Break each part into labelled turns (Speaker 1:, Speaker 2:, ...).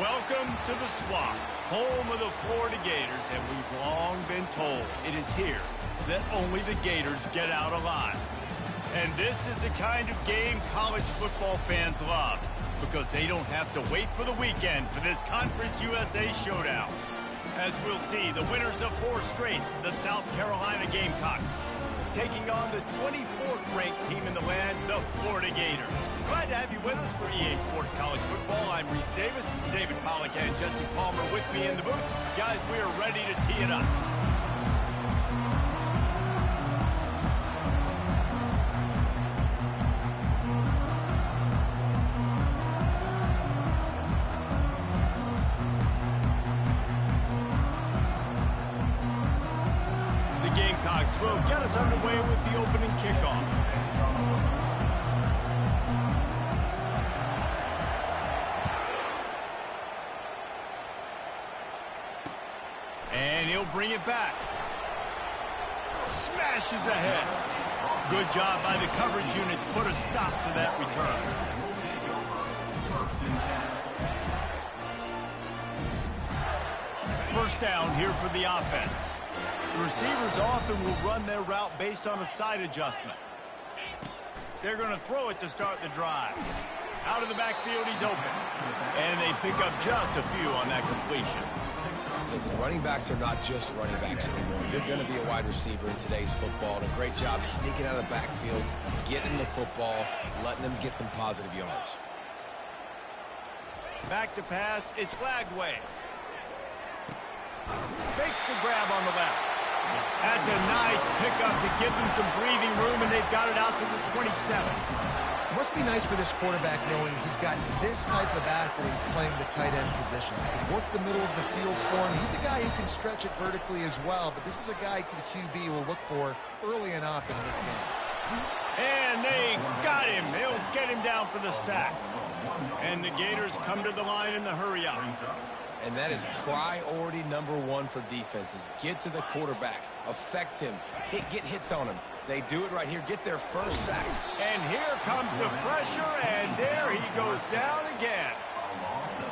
Speaker 1: Welcome to the Swamp, home of the Florida Gators, and we've long been told it is here that only the Gators get out alive. And this is the kind of game college football fans love, because they don't have to wait for the weekend for this Conference USA showdown. As we'll see, the winners of 4 straight, the South Carolina Gamecocks, taking on the 24th ranked team in the land, the Florida Gators. Glad to have you with us for EA Sports College Football. I'm Reese Davis, David Pollack and Jesse Palmer with me in the booth. Guys, we are ready to tee it up. The Gamecocks will get us underway with the opening kickoff. And he'll bring it back. Smashes ahead. Good job by the coverage unit to put a stop to that return. First down here for the offense. The receivers often will run their route based on a side adjustment. They're going to throw it to start the drive. Out of the backfield, he's open. And they pick up just a few on that completion.
Speaker 2: Listen, running backs are not just running backs anymore. You're going to be a wide receiver in today's football. And a great job sneaking out of the backfield, getting the football, letting them get some positive yards.
Speaker 1: Back to pass, it's Lagway. Fakes the grab on the left. That's a nice pickup to give them some breathing room, and they've got it out to the 27.
Speaker 3: It must be nice for this quarterback knowing he's got this type of athlete playing the tight end position. He can work the middle of the field for him. He's a guy who can stretch it vertically as well, but this is a guy the QB will look for early and often in this game.
Speaker 1: And they got him. They'll get him down for the sack. And the Gators come to the line in the hurry-up.
Speaker 2: And that is priority number 1 for defenses. Get to the quarterback. Affect him. Get hits on him. They do it right here. Get their first sack.
Speaker 1: And here comes the pressure, and there he goes down again.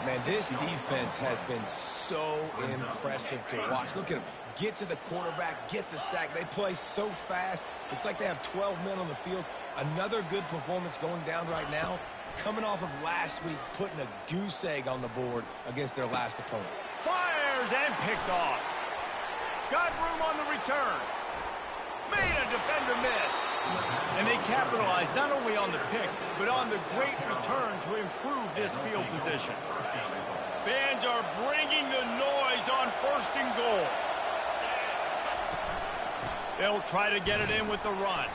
Speaker 2: Man, this defense has been so impressive to watch. Look at him. Get to the quarterback. Get the sack. They play so fast. It's like they have 12 men on the field. Another good performance going down right now. Coming off of last week, putting a goose egg on the board against their last opponent.
Speaker 1: Fires and picked off. Got room on the return. Made a defender miss. And they capitalized not only on the pick, but on the great return to improve this field position. Fans are bringing the noise on 1st and goal. They'll try to get it in with the run.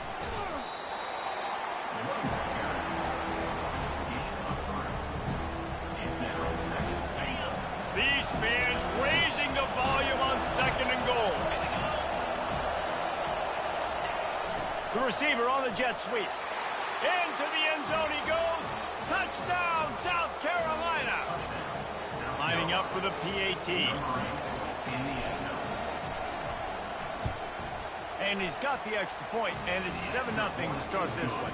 Speaker 1: These fans raising the volume on 2nd and goal. The receiver on the jet sweep. Into the end zone he goes. Touchdown, South Carolina. Lining up for the PAT. And he's got the extra point, and it's 7-0 to start this one.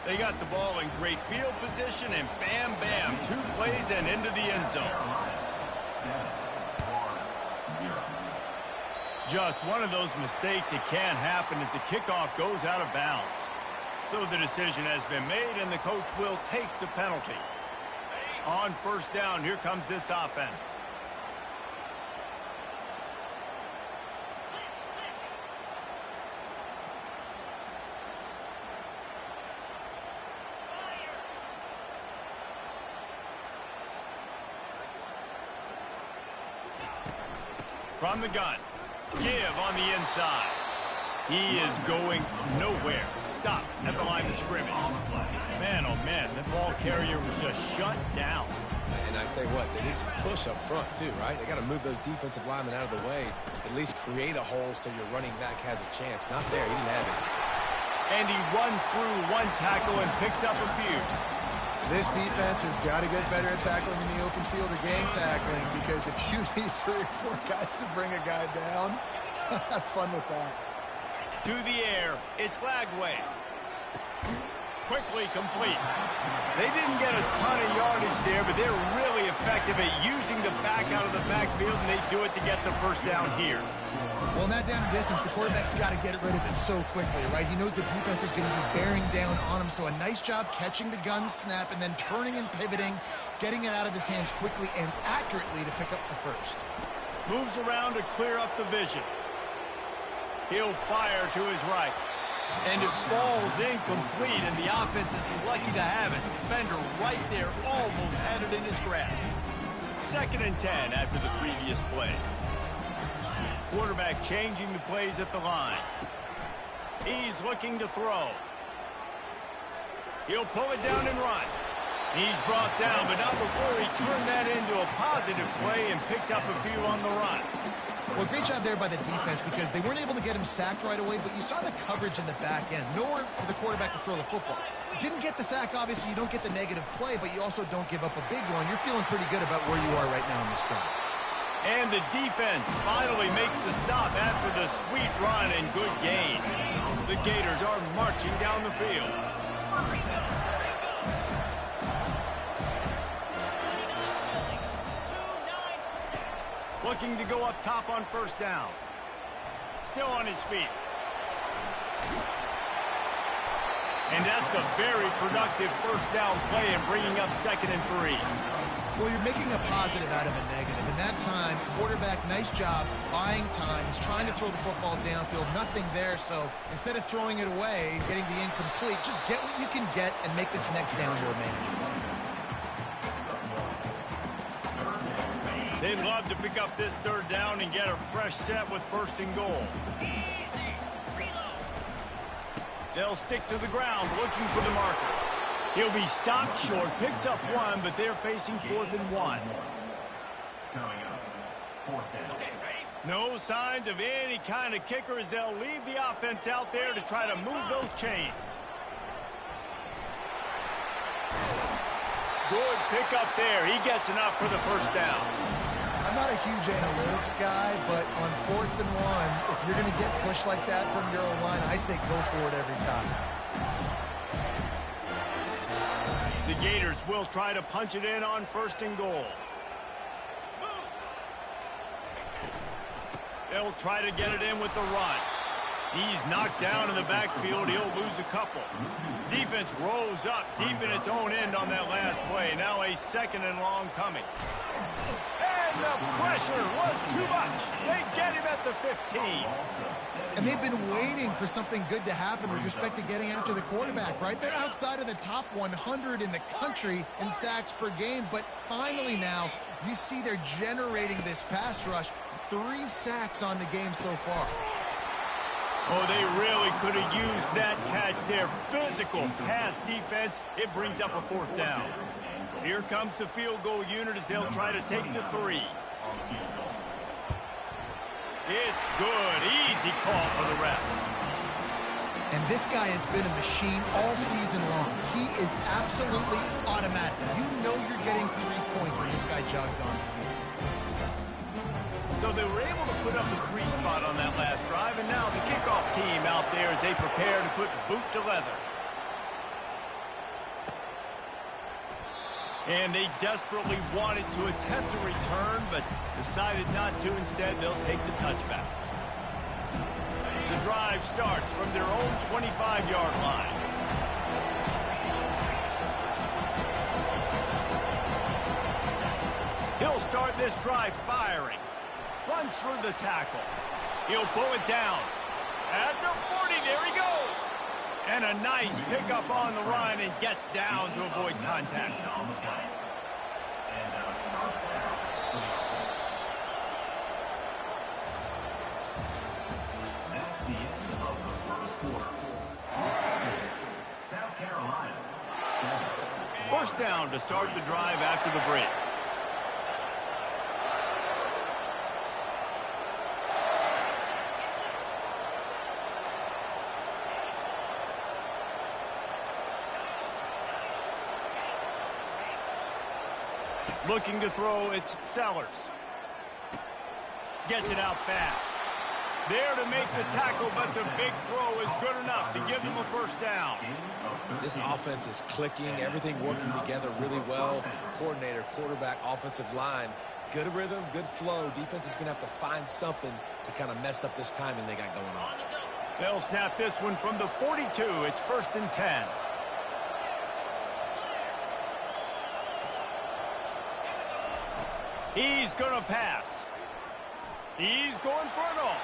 Speaker 1: They got the ball in great field position, and bam, bam, 2 plays and into the end zone. Just one of those mistakes that can happen as the kickoff goes out of bounds. So the decision has been made, and the coach will take the penalty. On 1st down, here comes this offense. From the gun. Give on the inside. He is going nowhere. Stop at the line of scrimmage. Man, oh man, the ball carrier was just shut down.
Speaker 2: And I tell you what, they need some push up front too, right? They got to move those defensive linemen out of the way. At least create a hole so your running back has a chance. Not there, he didn't have it.
Speaker 1: And he runs through 1 tackle and picks up a few.
Speaker 3: This defense has got to get better at tackling in the open field or game tackling, because if you need 3 or 4 guys to bring a guy down, have fun with that.
Speaker 1: To the air, it's Lagway. quickly complete. They didn't get a ton of yardage there, but they're really effective at using the back out of the backfield, and they do it to get the first down here.
Speaker 3: Well, not down in distance. The quarterback's got to get rid of it so quickly, right? He knows the defense is going to be bearing down on him, so a nice job catching the gun snap and then turning and pivoting, getting it out of his hands quickly and accurately to pick up the first.
Speaker 1: Moves around to clear up the vision. He'll fire to his right. And it falls incomplete, and the offense is lucky to have it. Defender right there almost had it in his grasp. 2nd and 10 after the previous play. Quarterback changing the plays at the line. He's looking to throw. He'll pull it down and run. He's brought down, but not before he turned that into a positive play and picked up a few on the run.
Speaker 3: Well, great job there by the defense because they weren't able to get him sacked right away, but you saw the coverage in the back end. Nowhere for the quarterback to throw the football. Didn't get the sack, obviously. You don't get the negative play, but you also don't give up a big one. You're feeling pretty good about where you are right now in this drive.
Speaker 1: And the defense finally makes the stop after the sweet run and good gain. The Gators are marching down the field. Looking to go up top on first down. Still on his feet. And that's a very productive first down play and bringing up 2nd and 3.
Speaker 3: Well, you're making a positive out of a negative. In that time, quarterback, nice job, buying time. He's trying to throw the football downfield. Nothing there, so instead of throwing it away and getting the incomplete, just get what you can get and make this next down more manageable.
Speaker 1: They'd love to pick up this 3rd down and get a fresh set with 1st and goal. They'll stick to the ground looking for the marker. He'll be stopped short, picks up 1, but they're facing 4th and 1. No signs of any kind of kicker as they'll leave the offense out there to try to move those chains. Good pickup there. He gets enough for the first down.
Speaker 3: I'm not a huge analytics guy, but on 4th and 1, if you're going to get pushed like that from your own line, I say go for it every time.
Speaker 1: The Gators will try to punch it in on 1st and goal. They'll try to get it in with the run. He's knocked down in the backfield. He'll lose a couple. Defense rose up deep in its own end on that last play. Now a 2nd and long coming. And the pressure was too much. They get him at the 15.
Speaker 3: And they've been waiting for something good to happen with respect to getting after the quarterback, right? They're outside of the top 100 in the country in sacks per game, but finally now you see they're generating this pass rush. 3 sacks on the game so far.
Speaker 1: Oh, they really could have used that catch there. Physical pass defense. It brings up a 4th down. Here comes the field goal unit as they'll try to take the 3. It's good. Easy call for the refs.
Speaker 3: And this guy has been a machine all season long. He is absolutely automatic. You know you're getting 3 points when this guy jogs on the field.
Speaker 1: So they were able to put up the 3 spot on that last drive, and now the kickoff team out there as they prepare to put boot to leather. And they desperately wanted to attempt a return, but decided not to. Instead, they'll take the touchback. The drive starts from their own 25-yard line. He'll start this drive firing. Runs through the tackle. He'll pull it down. At the 40, there he goes. And a nice pickup on the run and gets down to avoid contact. First down to start the drive after the break. Looking to throw, it's Sellers. Gets it out fast. There to make the tackle, but the big throw is good enough to give them a first down.
Speaker 2: This offense is clicking, everything working together really well. Coordinator, quarterback, offensive line, good rhythm, good flow. Defense is going to have to find something to kind of mess up this timing they got going on.
Speaker 1: They'll snap this one from the 42. It's 1st and 10. He's going to pass. He's going for it all.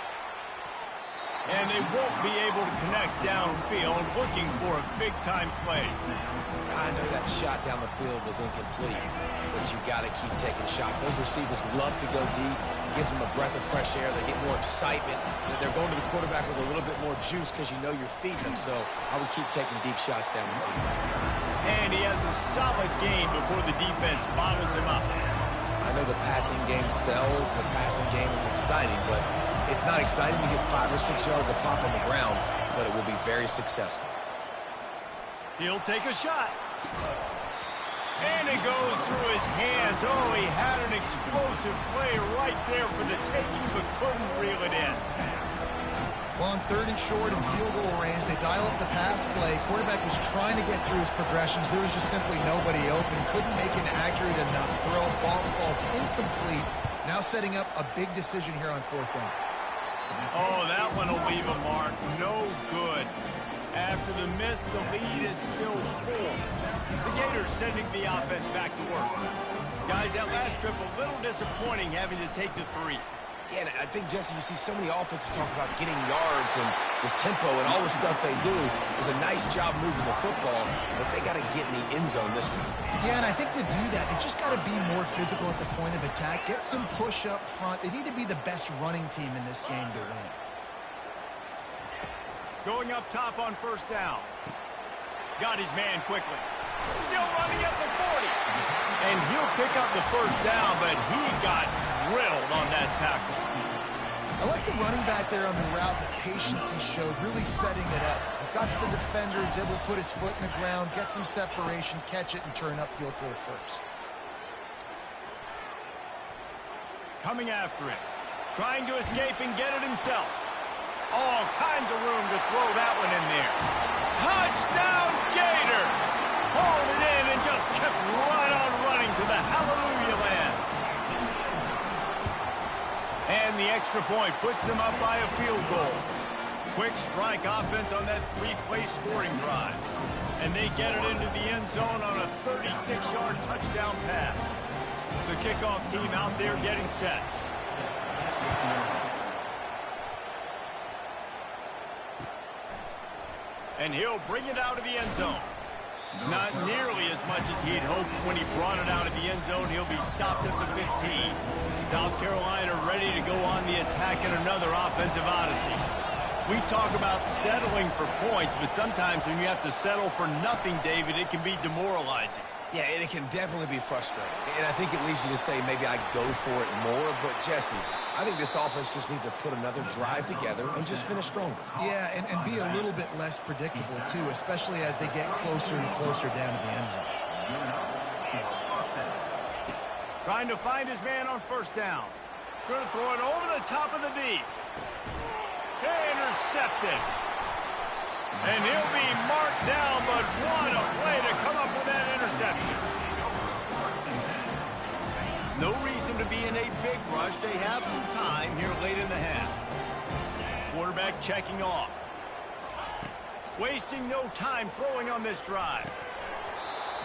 Speaker 1: And they won't be able to connect downfield, looking for a big-time play.
Speaker 2: I know that shot down the field was incomplete, but you got to keep taking shots. Those receivers love to go deep. It gives them a breath of fresh air. They get more excitement. They're going to the quarterback with a little bit more juice because you know you're feeding them. So I would keep taking deep shots down the field.
Speaker 1: And he has a solid game before the defense bottles him up.
Speaker 2: I know the passing game sells, and the passing game is exciting, but it's not exciting to get 5 or 6 yards a pop on the ground, but it will be very successful.
Speaker 1: He'll take a shot. And it goes through his hands. Oh, he had an explosive play right there for the taking, but couldn't reel it in.
Speaker 3: Well, on 3rd and short and field goal range, they dial up the pass play. Quarterback was trying to get through his progressions. There was just simply nobody open. Couldn't make an accurate enough throw. Ball falls incomplete. Now setting up a big decision here on 4th down.
Speaker 1: Oh, that one will leave a mark. No good. After the miss, the lead is still full. The Gators sending the offense back to work. Guys, that last trip a little disappointing having to take the 3.
Speaker 2: Yeah, and I think, Jesse, you see so many offenses talk about getting yards and the tempo and all the stuff they do. It was a nice job moving the football, but they got to get in the end zone this time.
Speaker 3: Yeah, and I think to do that, they just got to be more physical at the point of attack. Get some push up front. They need to be the best running team in this game to win.
Speaker 1: Going up top on 1st down. Got his man quickly. Still running at the 40. And he'll pick up the 1st down, but he got drilled on that tackle.
Speaker 3: I like the running back there on the route, the patience he showed, really setting it up. He got to the defender, was able to put his foot in the ground, get some separation, catch it, and turn upfield for the 1st.
Speaker 1: Coming after it. Trying to escape and get it himself. All kinds of room to throw that one in there. Touchdown, Gator! Hauled it in and just kept right on running to the hallelujah land. And the extra point puts them up by a field goal. Quick strike offense on that 3-play scoring drive. And they get it into the end zone on a 36-yard touchdown pass. The kickoff team out there getting set. And he'll bring it out of the end zone. Not nearly as much as he'd hoped when he brought it out of the end zone. He'll be stopped at the 15. South Carolina ready to go on the attack in another offensive odyssey. We talk about settling for points, but sometimes when you have to settle for nothing, David, it can be demoralizing.
Speaker 2: Yeah, and it can definitely be frustrating. And I think it leads you to say maybe I go for it more. But, Jesse, I think this offense just needs to put another drive together and just finish stronger.
Speaker 3: Yeah, and be a little bit less predictable, too, especially as they get closer and closer down to the end zone.
Speaker 1: Trying to find his man on 1st down. Going to throw it over the top of the D. Intercepted. And he'll be marked down, but what a play to come up with that interception. No reason to be in a big rush. They have some time here late in the half. Quarterback checking off. Wasting no time throwing on this drive.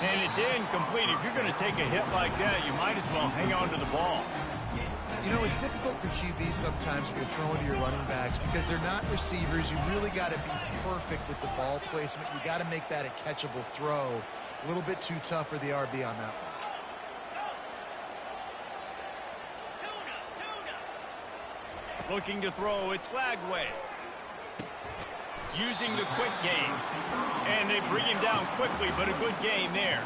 Speaker 1: And it's incomplete. If you're going to take a hit like that, you might as well hang on to the ball.
Speaker 3: You know, it's difficult for QBs sometimes when you're throwing to your running backs because they're not receivers. You really got to be perfect with the ball placement. You got to make that a catchable throw. A little bit too tough for the RB on that one.
Speaker 1: Looking to throw, it's Lagway. Using the quick game. And they bring him down quickly, but a good game there.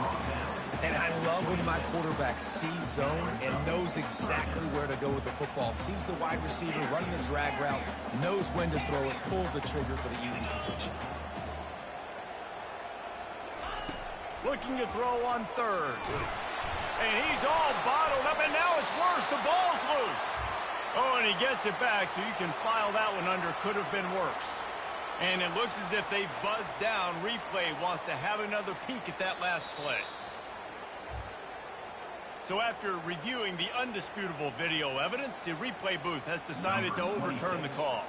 Speaker 2: And I love when my quarterback sees zone and knows exactly where to go with the football. Sees the wide receiver running the drag route, knows when to throw it, pulls the trigger for the easy completion.
Speaker 1: Looking to throw on 3rd. And he's all bottled up, and now it's worse. The ball's loose. Oh, and he gets it back, so you can file that one under could have been worse. And it looks as if they've buzzed down. Replay wants to have another peek at that last play. So after reviewing the undisputable video evidence, the replay booth has decided to overturn the call.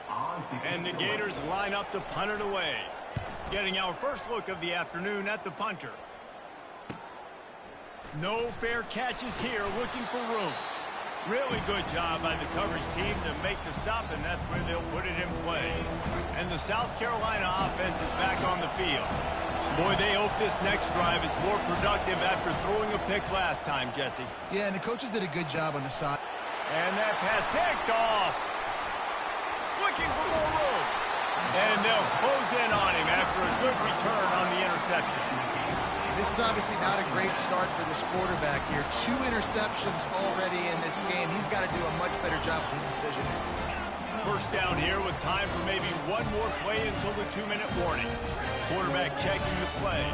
Speaker 1: And the Gators line up to punt it away. Getting our first look of the afternoon at the punter. No fair catches here, looking for room. Really good job by the coverage team to make the stop, and that's where they'll put it in play. And the South Carolina offense is back on the field. Boy, they hope this next drive is more productive after throwing a pick last time, Jesse.
Speaker 3: Yeah, and the coaches did a good job on the side.
Speaker 1: And that pass picked off. Looking for more room. And they'll close in on him after a good return on the interception.
Speaker 3: This is obviously not a great start for this quarterback here. 2 interceptions already in this game. He's got to do a much better job with his decision.
Speaker 1: First down here with time for maybe one more play until the 2-minute warning. Quarterback checking the play.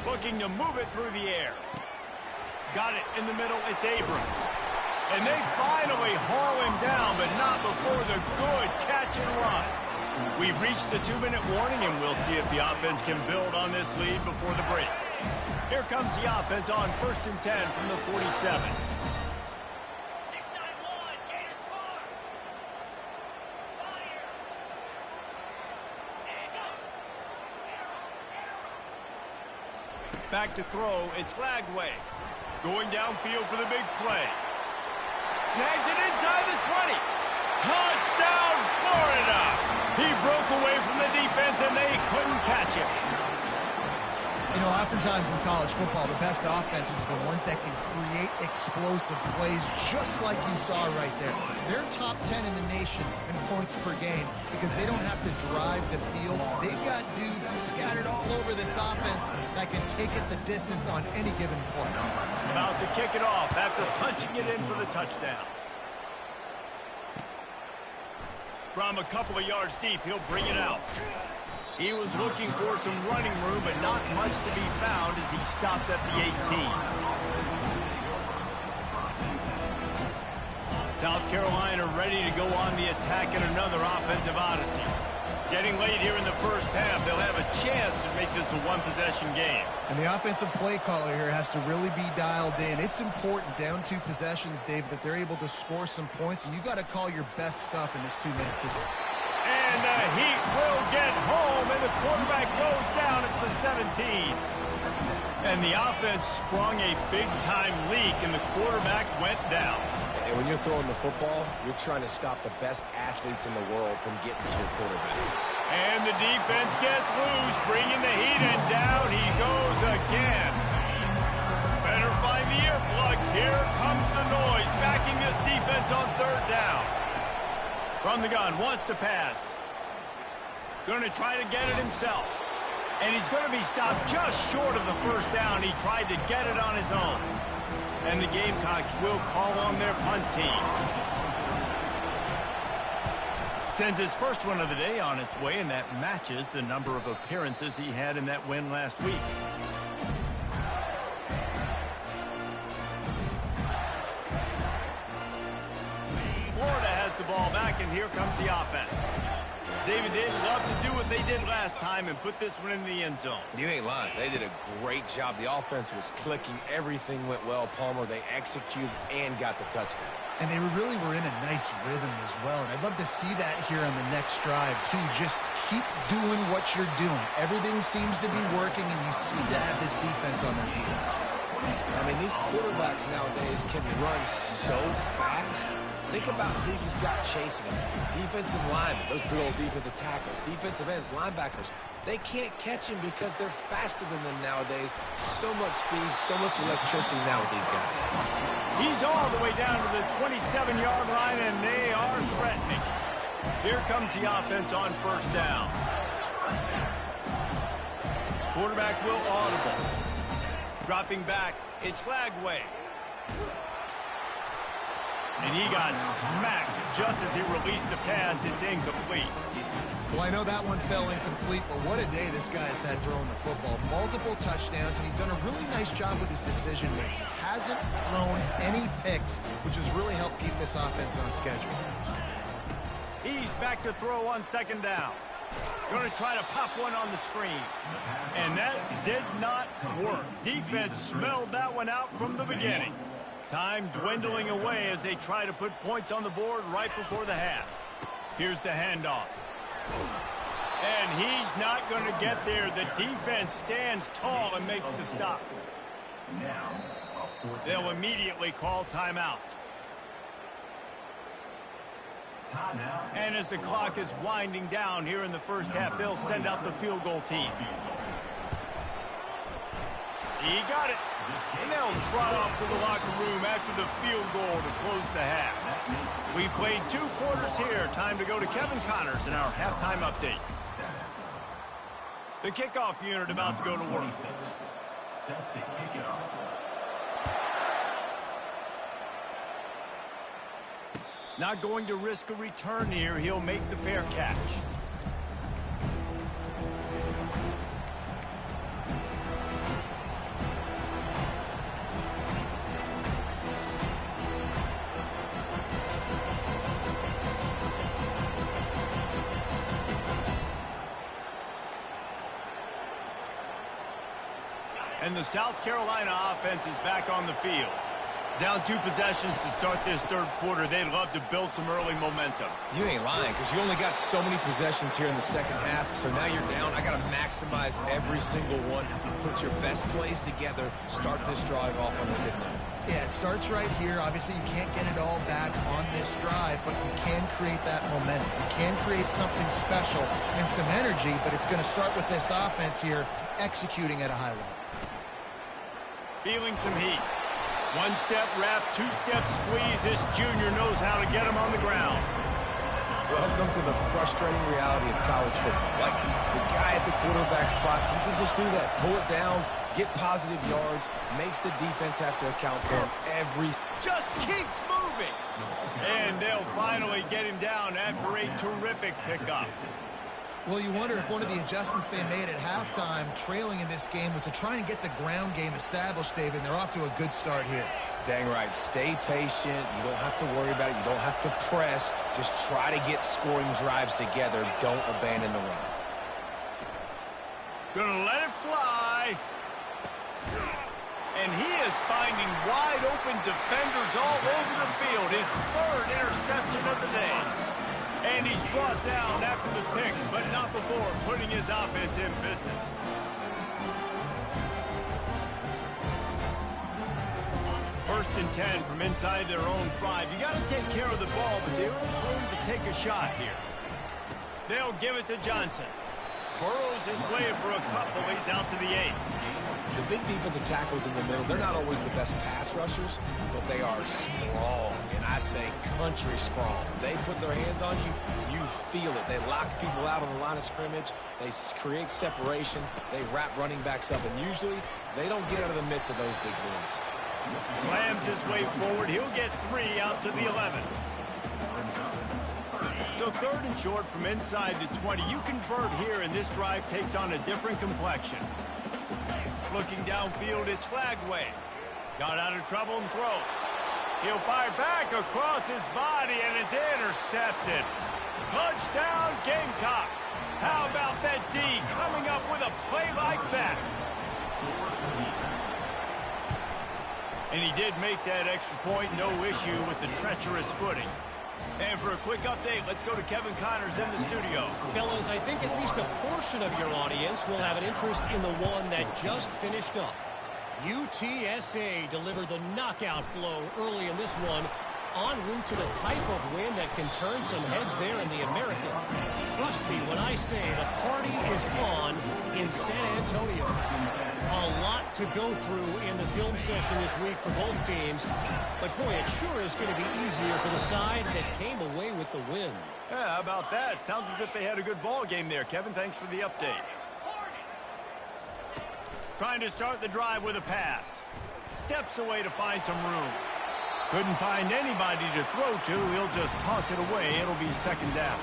Speaker 1: Looking to move it through the air. Got it in the middle. It's Abrams. And they finally haul him down, but not before the good catch and run. We've reached the 2-minute warning, and we'll see if the offense can build on this lead before the break. Here comes the offense on 1st and 10 from the 47. Back to throw, it's Flagway. Going downfield for the big play. Snags it inside the 20. Touchdown, Florida! He broke away from the defense, and they couldn't catch him.
Speaker 3: You know, oftentimes in college football, the best offenses are the ones that can create explosive plays, just like you saw right there. They're top 10 in the nation in points per game because they don't have to drive the field. They've got dudes scattered all over this offense that can take it the distance on any given play.
Speaker 1: About to kick it off after punching it in for the touchdown. From a couple of yards deep, he'll bring it out. He was looking for some running room, but not much to be found as he stopped at the 18. South Carolina ready to go on the attack in another offensive odyssey. Getting late here in the first half, they'll have a chance to make this a one-possession game.
Speaker 3: And the offensive play caller here has to really be dialed in. It's important, down 2 possessions, Dave, that they're able to score some points. And you got to call your best stuff in this 2 minutes.
Speaker 1: And the Heat will get home, and the quarterback goes down at the 17. And the offense sprung a big-time leak, and the quarterback went down.
Speaker 2: And when you're throwing the football, you're trying to stop the best athletes in the world from getting to your quarterback.
Speaker 1: And the defense gets loose, bringing the Heat, and down he goes again. Better find the earplugs. Here comes the noise, backing this defense on 3rd down. From the gun, wants to pass. Going to try to get it himself. And he's going to be stopped just short of the 1st down. He tried to get it on his own. And the Gamecocks will call on their punt team. Sends his first one of the day on its way, and that matches the number of appearances he had in that win last week. Florida has the ball back, and here comes the offense. David, they'd love to do what they did last time and put this one in the end zone.
Speaker 2: You ain't lying. They did a great job. The offense was clicking. Everything went well, Palmer. They executed and got the touchdown.
Speaker 3: And they really were in a nice rhythm as well. And I'd love to see that here on the next drive, too. Just keep doing what you're doing. Everything seems to be working, and you seem to have this defense on their heels.
Speaker 2: I mean, these quarterbacks nowadays can run so fast. Think about who you've got chasing them. Defensive linemen, those big old defensive tackles, defensive ends, linebackers. They can't catch him because they're faster than them nowadays. So much speed, so much electricity now with these guys.
Speaker 1: He's all the way down to the 27-yard line, and they are threatening. Here comes the offense on 1st down. Quarterback will audible. Dropping back, it's Flagway. And he got smacked just as he released the pass. It's incomplete.
Speaker 3: Well, I know that one fell incomplete, but what a day this guy has had throwing the football. Multiple touchdowns, and he's done a really nice job with his decision-making. hasn't thrown any picks, which has really helped keep this offense on schedule.
Speaker 1: He's back to throw on second down. Going to try to pop one on the screen. And that did not work. Defense smelled that one out from the beginning. Time dwindling away as they try to put points on the board right before the half. Here's the handoff. And he's not going to get there. The defense stands tall and makes the stop. They'll immediately call timeout. And as the clock is winding down here in the first half, they'll send out the field goal team. He got it. And they'll trot off to the locker room after the field goal to close the half. We played 2 quarters here. Time to go to Kevin Connors in our halftime update. The kickoff unit about to go to work. Set to kick it off. Not going to risk a return here. He'll make the fair catch. And the South Carolina offense is back on the field. Down 2 possessions to start this third quarter. They'd love to build some early momentum.
Speaker 2: You ain't lying, because you only got so many possessions here in the second half. So now you're down. I got to maximize every single one. Put your best plays together. Start this drive off on a good note.
Speaker 3: Yeah, it starts right here. Obviously, you can't get it all back on this drive, but you can create that momentum. You can create something special and some energy, but it's going to start with this offense here executing at a high level.
Speaker 1: Feeling some heat. 1-step wrap, 2-step squeeze. This junior knows how to get him on the ground.
Speaker 2: Welcome to the frustrating reality of college football. Like, the guy at the quarterback spot, he can just do that. Pull it down, get positive yards, makes the defense have to account for him every...
Speaker 1: Just keeps moving. And they'll finally get him down after a terrific pickup.
Speaker 3: Well, you wonder if one of the adjustments they made at halftime, trailing in this game, was to try and get the ground game established, David, and they're off to a good start here.
Speaker 2: Dang right. Stay patient. You don't have to worry about it. You don't have to press. Just try to get scoring drives together. Don't abandon the run.
Speaker 1: Gonna let it fly. And he is finding wide open defenders all over the field. His 3rd interception of the day. And he's brought down after the pick, but not before putting his offense in business. First and 10 from inside their own 5. You got to take care of the ball, but there is room to take a shot here. They'll give it to Johnson. Burrows his way for a couple. He's out to the 8.
Speaker 2: The big defensive tackles in the middle, they're not always the best pass rushers, but they are strong, and I say country strong. They put their hands on you, you feel it. They lock people out on the line of scrimmage. They create separation. They wrap running backs up, and usually they don't get out of the midst of those big boys.
Speaker 1: Slams his way forward. He'll get 3 out to the 11. So 3rd and short from inside the 20. You convert here, and this drive takes on a different complexion. Looking downfield, it's Flagway. Got out of trouble and throws. He'll fire back across his body, and it's intercepted. Touchdown, Gamecocks. How about that D coming up with a play like that? And he did make that extra point, no issue with the treacherous footing. And for a quick update, let's go to Kevin Connors in the studio.
Speaker 4: Fellas, I think at least a portion of your audience will have an interest in the one that just finished up. UTSA delivered the knockout blow early in this one, en route to the type of win that can turn some heads there in the American. Trust me when I say the party is on in San Antonio. A lot to go through in the film session this week for both teams, but boy, it sure is going to be easier for the side that came away with the win.
Speaker 1: Yeah, how about that? Sounds as if they had a good ball game there. Kevin, thanks for the update. Trying to start the drive with a pass. Steps away to find some room. Couldn't find anybody to throw to. He'll just toss it away. It'll be 2nd down.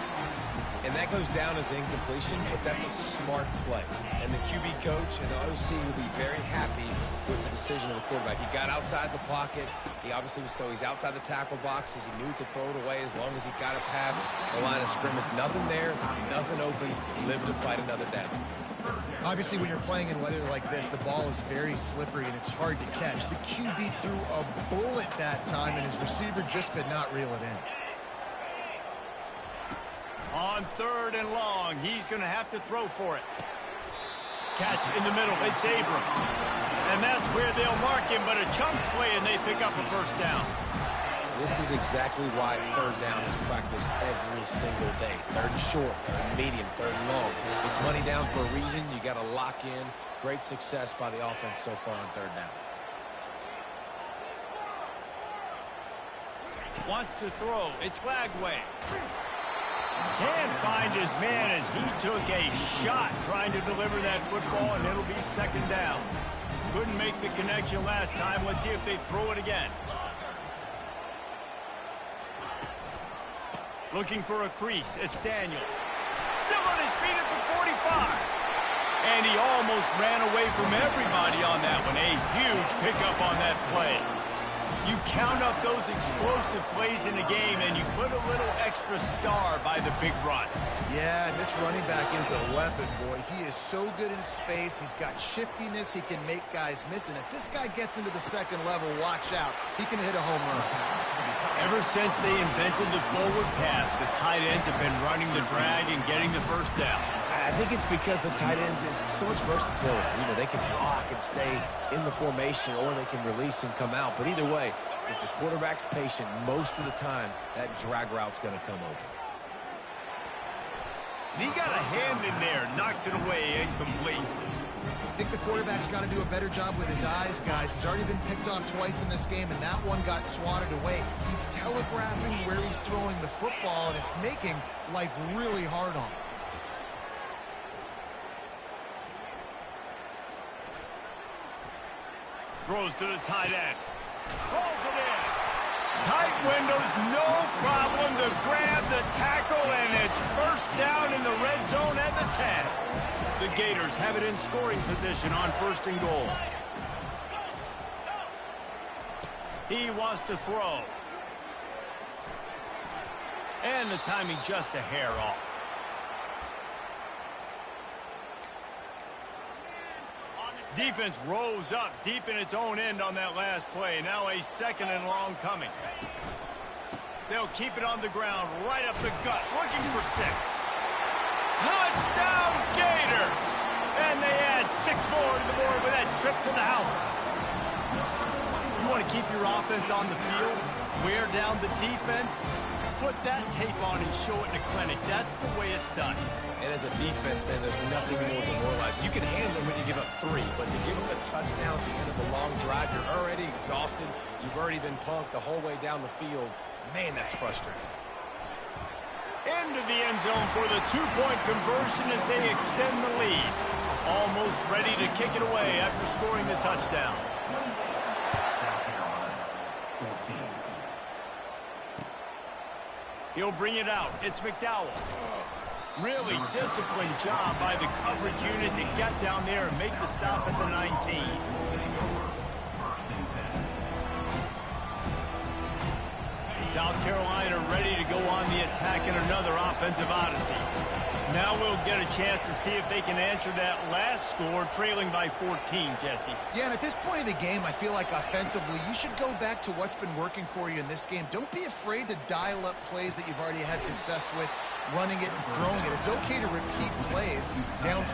Speaker 2: And that goes down as incompletion, but that's a smart play. And the QB coach and the OC will be very happy with the decision of the quarterback. He got outside the pocket. He obviously was he's outside the tackle boxes. He knew he could throw it away as long as he got it past the line of scrimmage. Nothing there, nothing open. Live to fight another down.
Speaker 3: Obviously, when you're playing in weather like this, the ball is very slippery and it's hard to catch. The QB threw a bullet that time, and his receiver just could not reel it in.
Speaker 1: On 3rd and long, he's going to have to throw for it. Catch in the middle. It's Abrams. And that's where they'll mark him, but a chunk play, and they pick up a first down.
Speaker 2: This is exactly why 3rd down is practiced every single day. 3rd and short, 3rd and medium, 3rd and long. It's money down for a reason. You got to lock in. Great success by the offense so far on 3rd down.
Speaker 1: Wants to throw. It's Flagway. Can't find his man as he took a shot trying to deliver that football, and it'll be 2nd down. Couldn't make the connection last time. Let's see if they throw it again. Looking for a crease. It's Daniels. Still on his feet at the 45. And he almost ran away from everybody on that one. A huge pickup on that play. You count up those explosive plays in the game, and you put a little extra star by the big run.
Speaker 3: Yeah, and this running back is a weapon, boy. He is so good in space. He's got shiftiness. He can make guys miss. And if this guy gets into the 2nd level, watch out. He can hit a home run.
Speaker 1: Ever since they invented the forward pass, the tight ends have been running the drag and getting the first down.
Speaker 2: I think it's because the tight ends is so much versatility. You know, they can block and stay in the formation, or they can release and come out. But either way, if the quarterback's patient, most of the time, that drag route's going to come open.
Speaker 1: And he got a hand in there, knocks it away, incomplete.
Speaker 3: I think the quarterback's got to do a better job with his eyes, guys. He's already been picked off twice in this game, and that one got swatted away. He's telegraphing where he's throwing the football, and it's making life really hard on him.
Speaker 1: Throws to the tight end. Calls it in. Tight windows, no problem to grab the tackle, and it's 1st down in the red zone at the 10. The Gators have it in scoring position on 1st and goal. He wants to throw. And the timing just a hair off. Defense rose up deep in its own end on that last play. Now a 2nd and long coming. They'll keep it on the ground, right up the gut, looking for 6. Touchdown, Gators! And they add 6 more to the board with that trip to the house. You want to keep your offense on the field, wear down the defense, put that tape on and show it in a clinic. That's the way it's done.
Speaker 2: And as a defense, man, there's nothing more demoralizing. You can handle when you give up 3, but to give up a touchdown at the end of a long drive, you're already exhausted. You've already been punked the whole way down the field. Man, that's frustrating.
Speaker 1: Into the end zone for the 2-point conversion as they extend the lead. Almost ready to kick it away after scoring the touchdown. He'll bring it out. It's McDowell. Really disciplined job by the coverage unit to get down there and make the stop at the 19. South Carolina ready to go on the attack in another offensive odyssey. Now we'll get a chance to see if they can answer that last score, trailing by 14, Jesse.
Speaker 3: Yeah, and at this point of the game, I feel like offensively, you should go back to what's been working for you in this game. Don't be afraid to dial up plays that you've already had success with, running it and throwing it. It's okay to repeat plays down